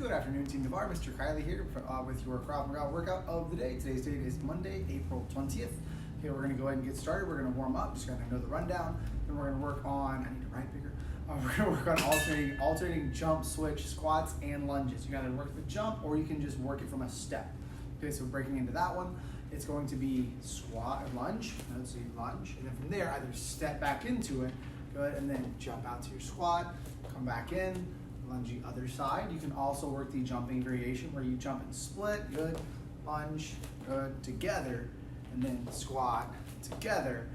Good afternoon, Team Navarre. Mr. Kiley here with your Krav Maga workout of the day. Today's date is Monday, April 20th. Okay, we're going to go ahead and get started. We're going to warm up, just going to know the rundown. Then we're going to work on, I need to write bigger. We're going to work on alternating jump, switch, squats, and lunges. You got to work the jump or you can just work it from a step. Okay, so breaking into that one, it's going to be squat and lunge. Let's see, lunge. And then from there, either step back into it, good, and then jump out to your squat, come back in, lunge the other side. You can also work the jumping variation where you jump and split, good, lunge, good, together, and then squat, together,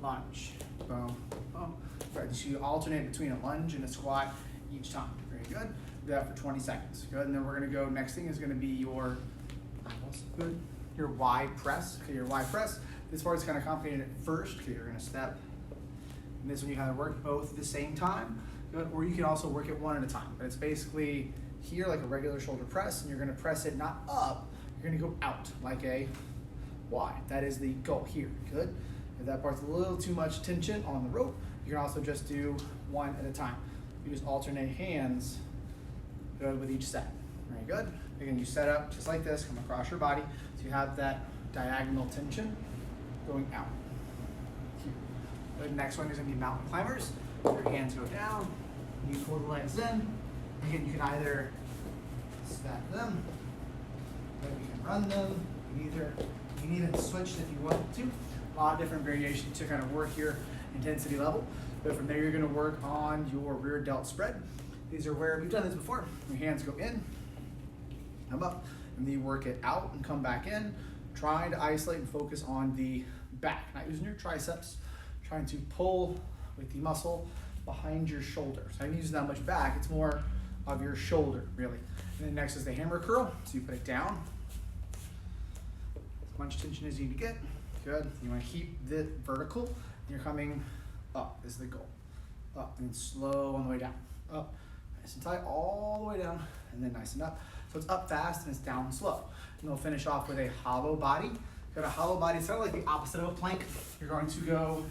lunge, boom, boom. Right, so you alternate between a lunge and a squat each time. Very good. Do that for 20 seconds. Good, and then we're gonna go, next thing is gonna be your, good, your Y press. Okay, your Y press. This part's kind of complicated at first. Okay, you're gonna step. And this one you kind of work both at the same time. Good, or you can also work it one at a time. But it's basically here like a regular shoulder press, and you're gonna press it not up, you're gonna go out like a Y. That is the goal here, good? If that part's a little too much tension on the rope, you can also just do one at a time. You just alternate hands, good, with each set. Very good. Again, you set up just like this, come across your body, so you have that diagonal tension going out. Here. The next one is gonna be mountain climbers. Your hands go down, you pull the legs in. Again, you can either stack them, or you can run them. You can even switch if you want to. A lot of different variations to kind of work your intensity level. But from there, you're going to work on your rear delt spread. These are where we've done this before. Your hands go in, come up, and then you work it out and come back in, trying to isolate and focus on the back, not using your triceps, trying to pull with the muscle behind your shoulder. So I'm using that much back, it's more of your shoulder, really. And then next is the hammer curl. So you put it down, as much tension as you need to get. Good. You want to keep it vertical, and you're coming up is the goal. Up and slow on the way down. Up, nice and tight, all the way down, and then nice and up. So it's up fast and it's down slow. And we'll finish off with a hollow body. Got a hollow body, it's kind of like the opposite of a plank. You're going to go,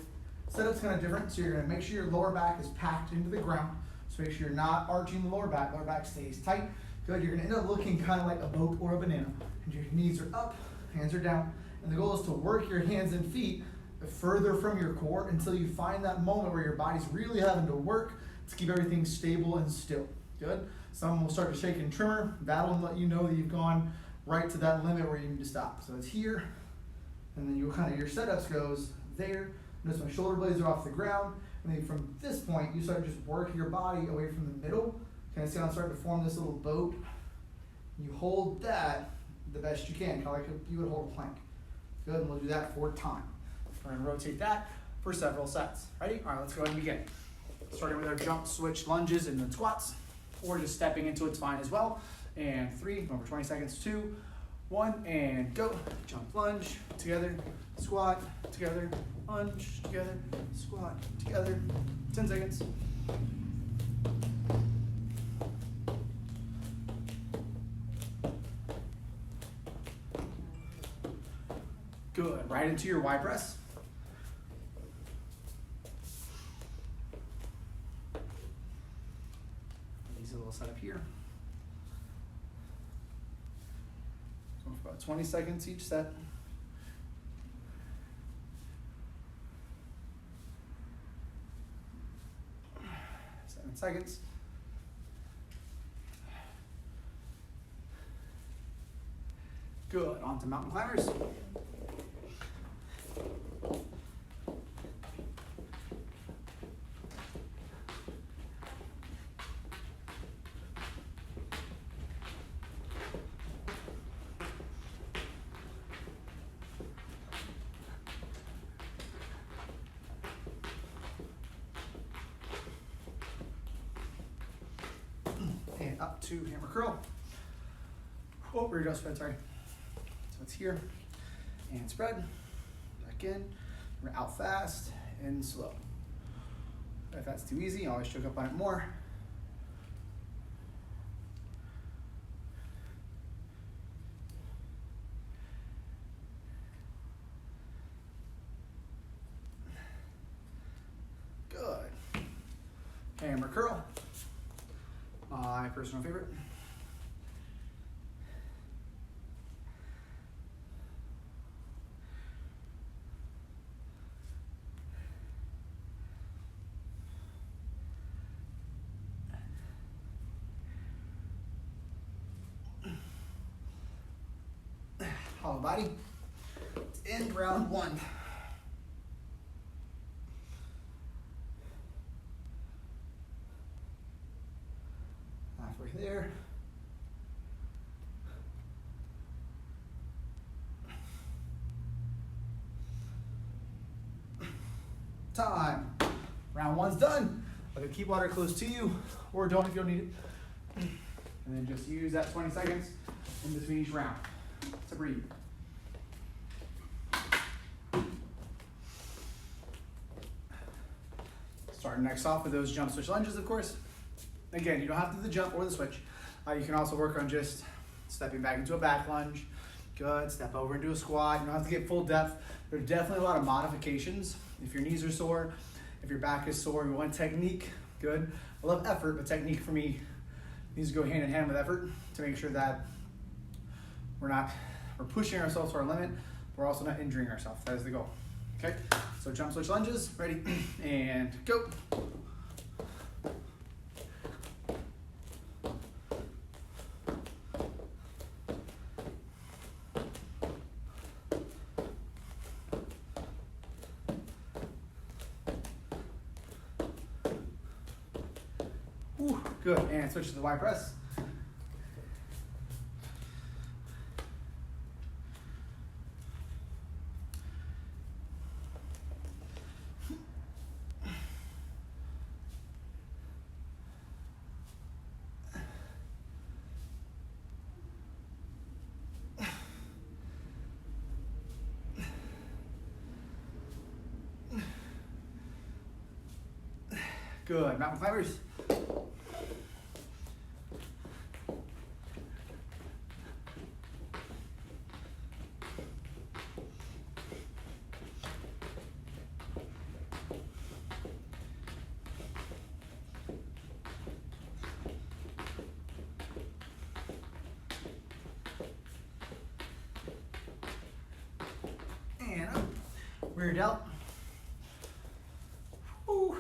setup's kind of different, so you're going to make sure your lower back is packed into the ground. So make sure you're not arching the lower back stays tight. Good, you're going to end up looking kind of like a boat or a banana. And your knees are up, hands are down. And the goal is to work your hands and feet further from your core until you find that moment where your body's really having to work to keep everything stable and still. Good? Some will start to shake and tremor. That'll let you know that you've gone right to that limit where you need to stop. So it's here, and then you kind of, your setups goes there. Notice my shoulder blades are off the ground, and then from this point, you start just working your body away from the middle. Kind of see how I'm starting to form this little boat. You hold that the best you can, kind of like you would hold a plank. Good, and we'll do that for time. We're gonna rotate that for several sets. Ready? All right, let's go ahead and begin. Starting with our jump, switch, lunges, and then squats, or just stepping into it's fine as well. And 3, over 20 seconds, 2, 1, and go. Jump, lunge, together, squat, together, lunge, together, squat, together, 10 seconds. Good, right into your Y press. Easy little setup here. So for about 20 seconds each set. Seven seconds. Good, on to mountain climbers. And up to hammer curl. Oh, rear delt spread, sorry. So it's here, and spread, back in. We're out fast and slow. If that's too easy, always choke up on it more. Good. Hammer curl, my personal favorite. Hollow body. Let's end round 1. Halfway there. Time. Round 1's done. Either keep water close to you or don't if you don't need it. And then just use that 20 seconds in between each round to breathe. Starting next off with those jump switch lunges, of course. Again, you don't have to do the jump or the switch. You can also work on just stepping back into a back lunge. Good. Step over into a squat. You don't have to get full depth. There's definitely a lot of modifications. If your knees are sore, if your back is sore, you want technique. Good. I love effort, but technique for me needs to go hand in hand with effort to make sure that we're pushing ourselves to our limit. We're also not injuring ourselves. That is the goal. Okay. So jump switch lunges. Ready and go. Good, and switch to the Y press. Good, mountain climbers. And up, rear delt. Woo.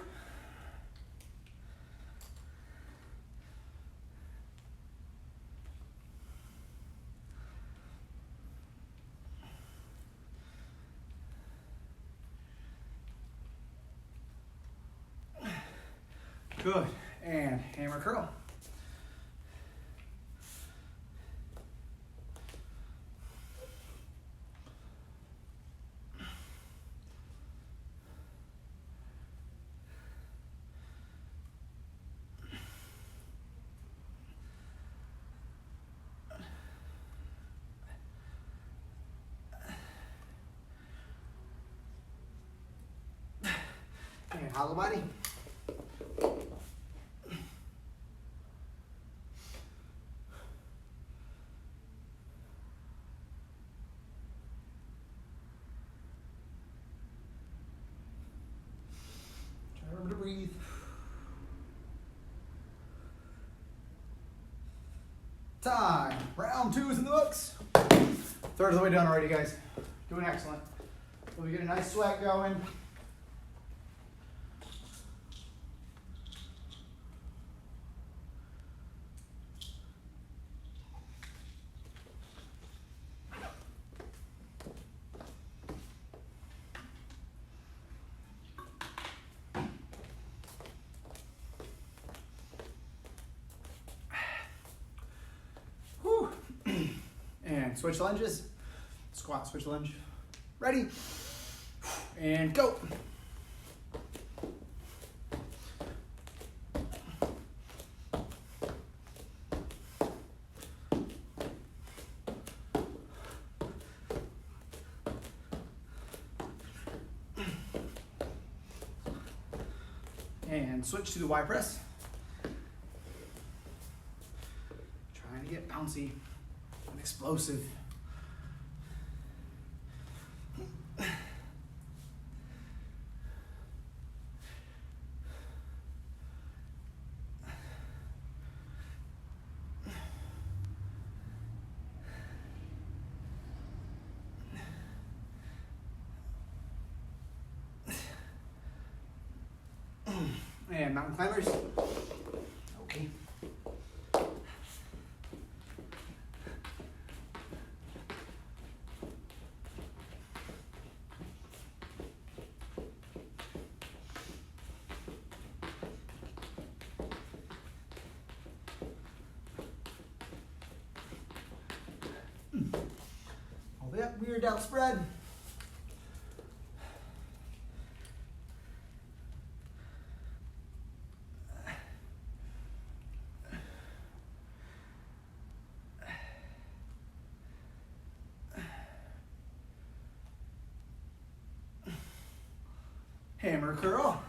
Good, and hammer curl. And hollow body. Try remember to breathe. Time. Round 2 is in the books. Third of the way done already, guys. Doing excellent. So we get a nice sweat going. And switch lunges. Squat, switch lunge. Ready? And go. And switch to the Y press. Trying to get bouncy and explosive. And mountain climbers. Okay. Yep, rear delt spread. Hammer curl.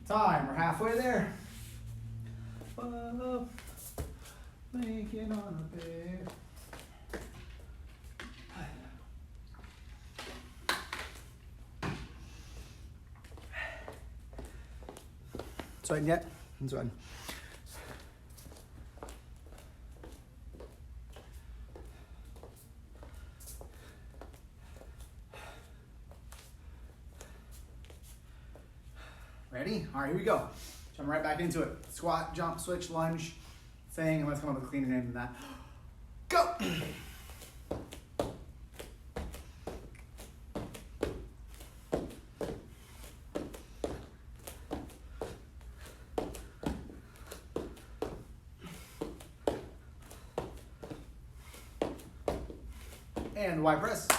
Time, we're halfway there. Whoa, making on a bed. Sweating yet? I'm sweating. Ready? All right, here we go. Jump right back into it. Squat, jump, switch, lunge thing. And let's come up with a cleaner name than that. Go! And wide press. You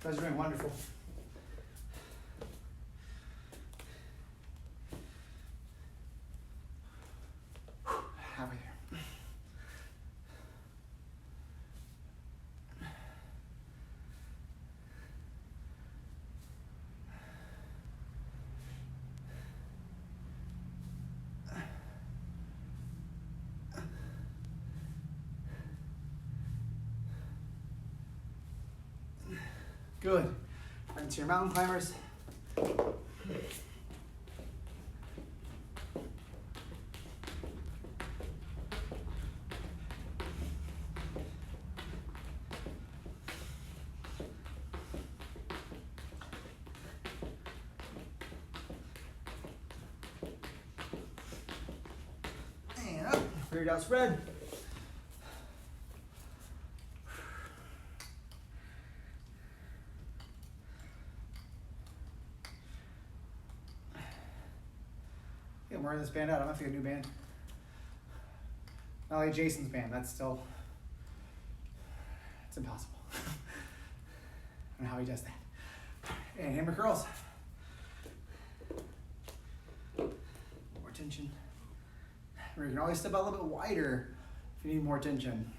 guys are doing wonderful. Halfway there. Good. Right into your mountain climbers. And up. Rear delt spread. I'm wearing this band out. I'm gonna have to get a new band. Not like Jason's band. That's still, it's impossible. I don't know how he does that. And hammer curls. More tension. Or you can always step out a little bit wider if you need more tension.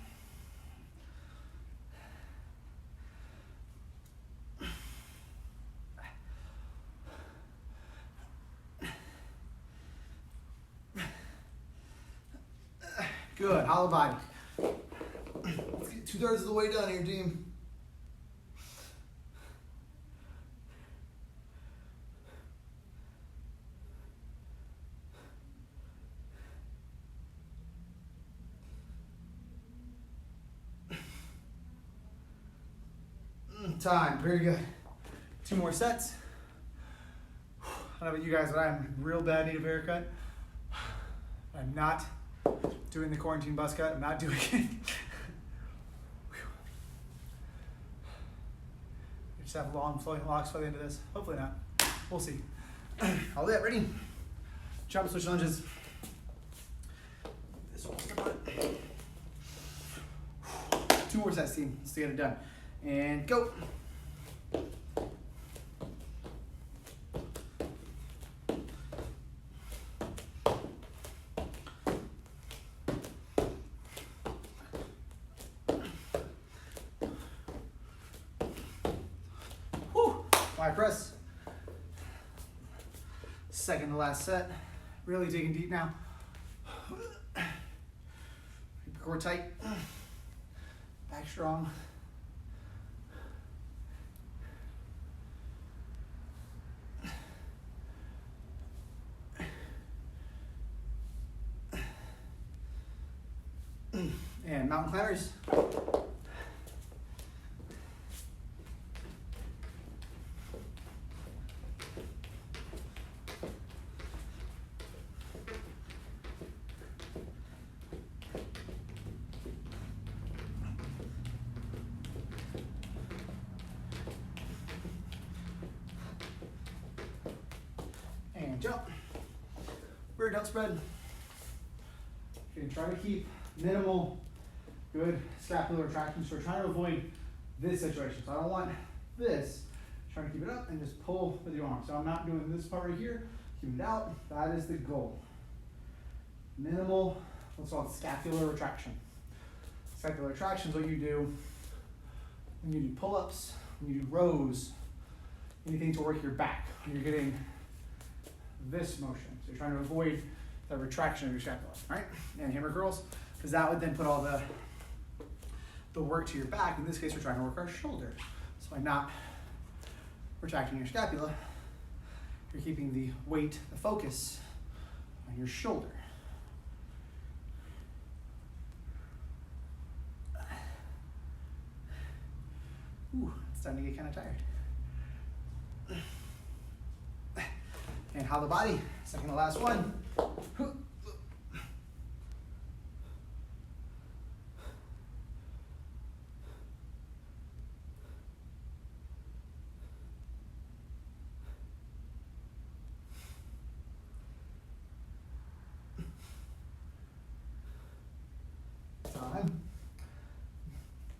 Good, hollow body. Let's get 2/3 of the way done here, team. Time, very good. 2 more sets. I don't know about you guys, but I'm real bad need of a haircut. I'm not doing the quarantine buzz cut. I'm not doing it. Just have long flowing locks by the end of this. Hopefully not. We'll see. All that, ready? Jump, switch lunges. This one's the butt. 2 more sets, team. Let's get it done. And go. Wide press. Second to last set. Really digging deep now. Core tight. Back strong. And mountain climbers. And jump. Rear delt spread. You can try to keep minimal good scapular retraction. So we're trying to avoid this situation. So I don't want this. Trying to keep it up and just pull with your arm. So I'm not doing this part right here. Keep it out. That is the goal. Minimal, what's called scapular retraction. Scapular retraction is what you do when you do pull-ups, when you do rows, anything to work your back. When you're getting this motion. So you're trying to avoid the retraction of your scapula, right? And hammer curls, because that would then put all the work to your back. In this case, we're trying to work our shoulder. So by not retracting your scapula, you're keeping the weight, the focus on your shoulder. Ooh, it's starting to get kind of tired. And how the body, second to last one. Time.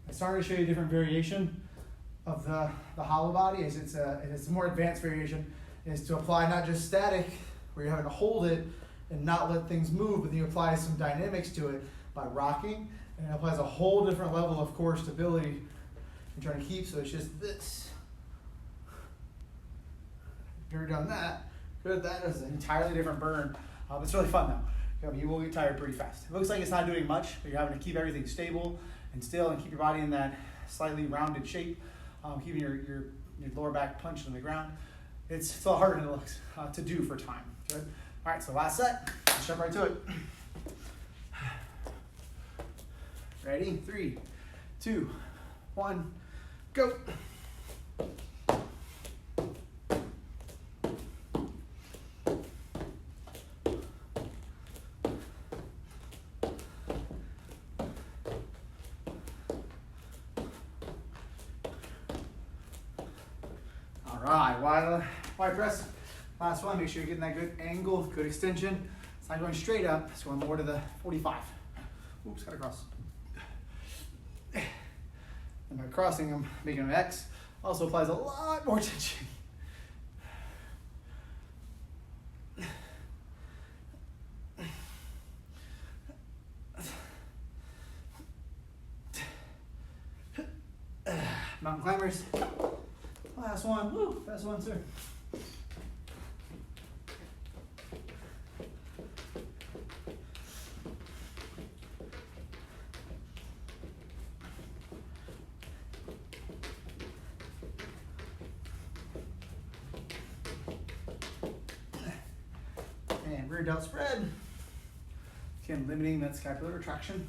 I started to show you a different variation of the hollow body. It's a more advanced variation. Is to apply not just static, where you're having to hold it and not let things move, but then you apply some dynamics to it by rocking, and it applies a whole different level of core stability you're trying to keep, so it's just this. If you've ever done that, good, that is an entirely different burn. It's really fun though. You will get tired pretty fast. It looks like it's not doing much, but you're having to keep everything stable and still and keep your body in that slightly rounded shape, keeping your lower back punched on the ground. It's a lot harder than it looks to do for time. Good. All right, so last set. Let's jump right to it. Ready? 3, 2, 1, go. All right, wide press. Last one, make sure you're getting that good angle, good extension. It's not going straight up, it's going more to the 45. Oops, gotta cross. And by crossing, I'm making an X. Also applies a lot more tension. Mountain climbers. Last one. Woo, last one, sir. And rear delt spread. Again, limiting that scapular retraction.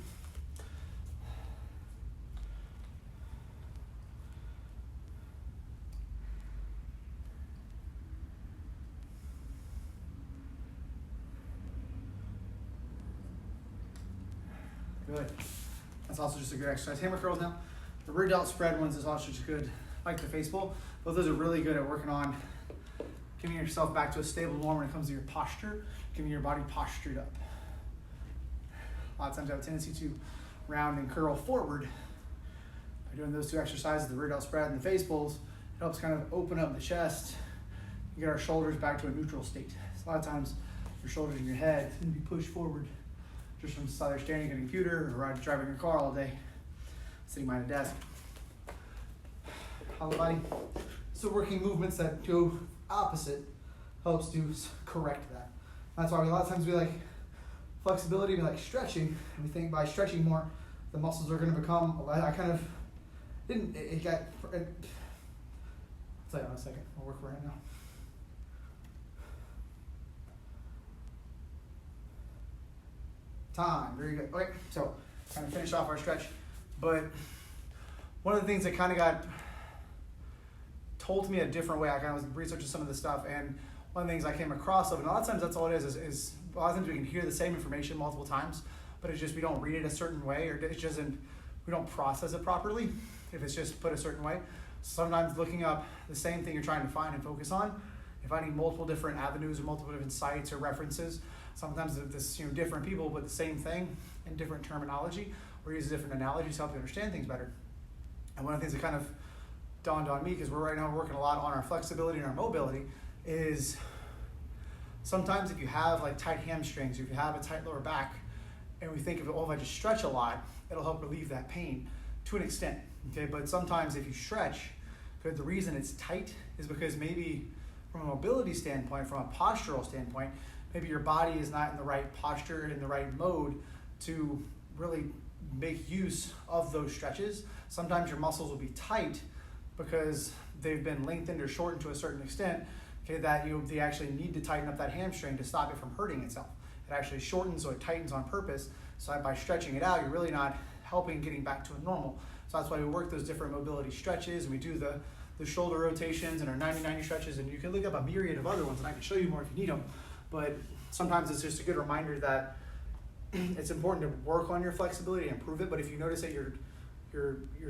Good. That's also just a good exercise. Hammer curls now. The rear delt spread ones is also just good, like the face pull. Both those are really good at working on getting yourself back to a stable norm when it comes to your posture, getting your body postured up. A lot of times I have a tendency to round and curl forward. By doing those two exercises, the rear delt spread and the face pulls, it helps kind of open up the chest and get our shoulders back to a neutral state. So a lot of times your shoulders and your head can be pushed forward just from either standing at a computer or driving your car all day, sitting behind a desk. Hollow body. So working movements that go opposite helps to correct that. That's why a lot of times we like flexibility, we like stretching, and we think by stretching more, the muscles are going to become, I kind of didn't, it got, I'll tell you in a second, I'll work for it now. Time, very good. Okay, so kind of finish off our stretch. But one of the things that kind of got told to me a different way, I kind of was researching some of this stuff, and one of the things I came across of, and a lot of times that's all it is a lot of times we can hear the same information multiple times, but it's just we don't read it a certain way, or it doesn't, we don't process it properly if it's just put a certain way. Sometimes looking up the same thing you're trying to find and focus on, and finding multiple different avenues or multiple different sites or references, sometimes this different people but the same thing in different terminology, or use different analogies to help you understand things better. And one of the things that kind of dawned on me, because we're right now working a lot on our flexibility and our mobility, is sometimes if you have like tight hamstrings, or if you have a tight lower back, and we think of it, oh, if I just stretch a lot, it'll help relieve that pain to an extent. Okay, but sometimes if you stretch, the reason it's tight is because maybe from a mobility standpoint, from a postural standpoint, maybe your body is not in the right posture, in the right mode to really make use of those stretches. Sometimes your muscles will be tight because they've been lengthened or shortened to a certain extent, okay, that they actually need to tighten up that hamstring to stop it from hurting itself. It actually shortens or it tightens on purpose. So by stretching it out, you're really not helping getting back to a normal. So that's why we work those different mobility stretches, and we do the shoulder rotations and our 90-90 stretches, and you can look up a myriad of other ones, and I can show you more if you need them. But sometimes it's just a good reminder that it's important to work on your flexibility and improve it. But if you notice that you're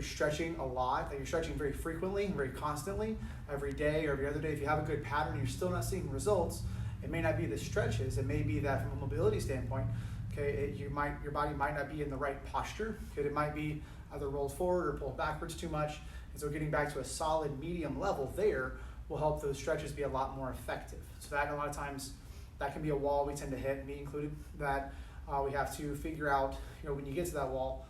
stretching a lot, that you're stretching very frequently, very constantly, every day or every other day, if you have a good pattern and you're still not seeing results, it may not be the stretches. It may be that from a mobility standpoint, okay, your body might not be in the right posture. Okay, it might be either rolled forward or pulled backwards too much. And so getting back to a solid medium level there will help those stretches be a lot more effective. So that a lot of times, that can be a wall we tend to hit, me included, that we have to figure out, when you get to that wall,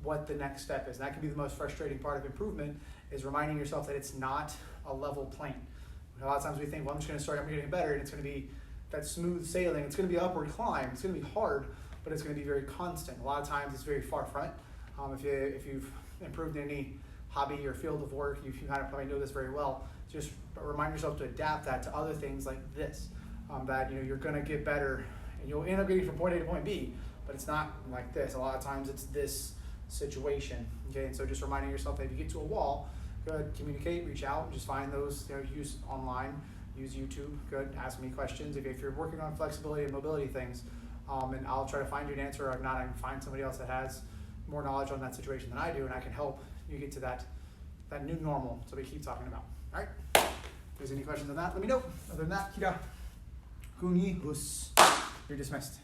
what the next step is. And that can be the most frustrating part of improvement, is reminding yourself that it's not a level plane. A lot of times we think, well, I'm just going to start, I'm getting better, and it's going to be that smooth sailing. It's going to be an upward climb. It's going to be hard, but it's going to be very constant. A lot of times it's very far front. If you've improved in any hobby or field of work, you kind of probably know this very well. Just remind yourself to adapt that to other things like this, that you're going to get better, and you'll end up getting from point A to point B, but it's not like this. A lot of times it's this situation. Okay, and so just reminding yourself that if you get to a wall, good, communicate, reach out, just find those, use online, use YouTube, good, ask me questions. If you're working on flexibility and mobility things, and I'll try to find you an answer, or if not, I can find somebody else that has more knowledge on that situation than I do, and I can help you get to that new normal so we keep talking about. All right, if there's any questions on that, let me know. Other than that, kira, kuni, hus, you're dismissed.